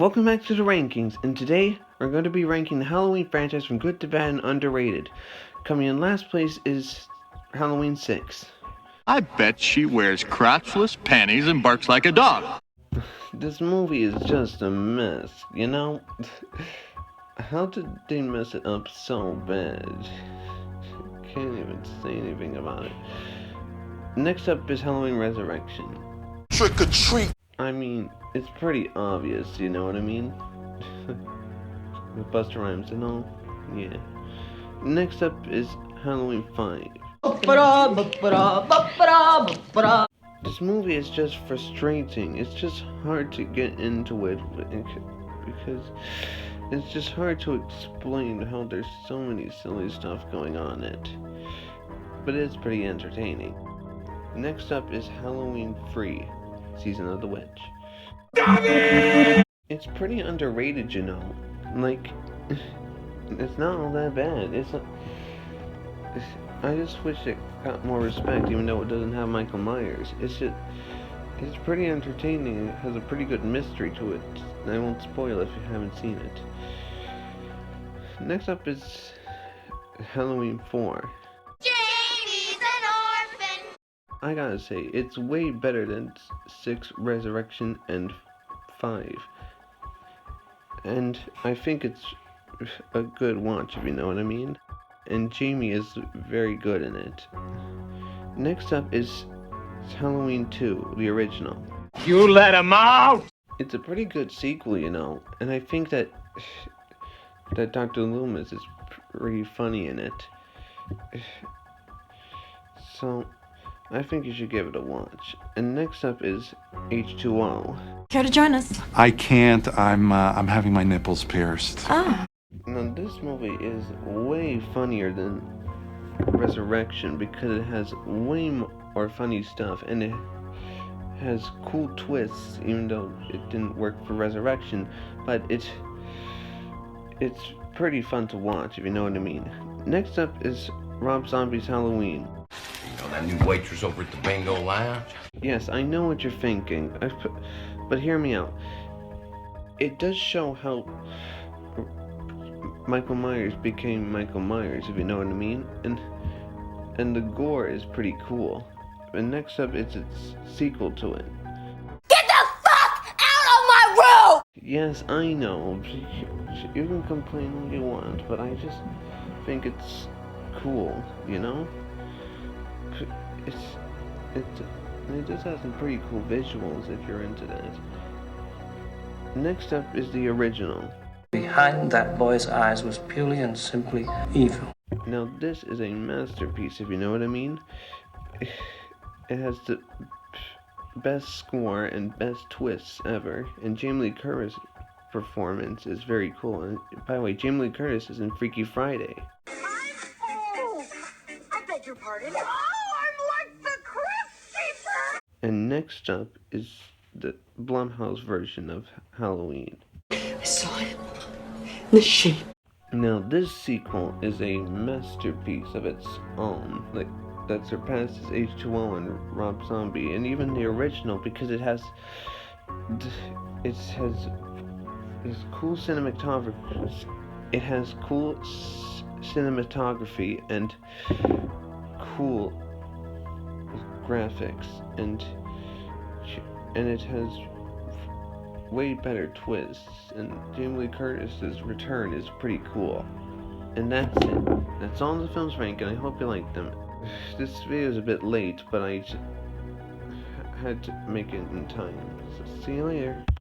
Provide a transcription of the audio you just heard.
Welcome back to the rankings, and today we're going to be ranking the Halloween franchise from good to bad and underrated. Coming in last place is Halloween 6. I bet she wears crotchless panties and barks like a dog. This movie is just a mess, you know? How did they mess it up so bad? Can't even say anything about it. Next up is Halloween Resurrection. Trick or treat. I mean, it's pretty obvious, you know what I mean? With Busta Rhymes and all. Yeah. Next up is Halloween 5. This movie is just frustrating. It's just hard to get into it because it's just hard to explain how there's so many silly stuff going on in it. But it's pretty entertaining. Next up is Halloween 3, Season of the Witch. It's pretty underrated, you know. Like, it's not all that bad. I just wish it got more respect, even though it doesn't have Michael Myers. It's pretty entertaining. It has a pretty good mystery to it. I won't spoil if you haven't seen it. Next up is Halloween 4. Jamie's an orphan. I gotta say, it's way better than 6, Resurrection, and 5. And I think it's a good watch, if you know what I mean. And Jamie is very good in it. Next up is Halloween 2, the original. You let him out! It's a pretty good sequel, you know. And I think that Dr. Loomis is pretty funny in it. So I think you should give it a watch. And next up is H2O. Care to join us? I can't. I'm having my nipples pierced. Oh. Now this movie is way funnier than Resurrection because it has way more funny stuff and it has cool twists, even though it didn't work for Resurrection. But it's pretty fun to watch, if you know what I mean. Next up is Rob Zombie's Halloween. You know that new waitress over at the Bingo Lounge? Yes, I know what you're thinking, but hear me out. It does show how Michael Myers became Michael Myers, if you know what I mean, and the gore is pretty cool. And next up, it's its sequel to it. Get the fuck out of my room! Yes, I know. You can complain all you want, but I just think it's cool, you know? It just has some pretty cool visuals if you're into that. Next up is the original. Behind that boy's eyes was purely and simply evil. Now this is a masterpiece, if you know what I mean. It has the best score and best twists ever, and Jamie Lee Curtis' performance is very cool. And by the way, Jamie Lee Curtis is in Freaky Friday. Oh, I beg your pardon. Oh, I'm like the Crypt Keeper. And next up is the Blumhouse version of Halloween. I saw him. The sheep. Now this sequel is a masterpiece of its own, like that surpasses H2O and Rob Zombie, and even the original, because it has this cool cinematography. It has cool cinematography and cool graphics, and it has way better twists, and Jamie Lee Curtis's return is pretty cool. And that's it. That's all the films rank, and I hope you like them. This video is a bit late, but I had to make it in time. So see you later.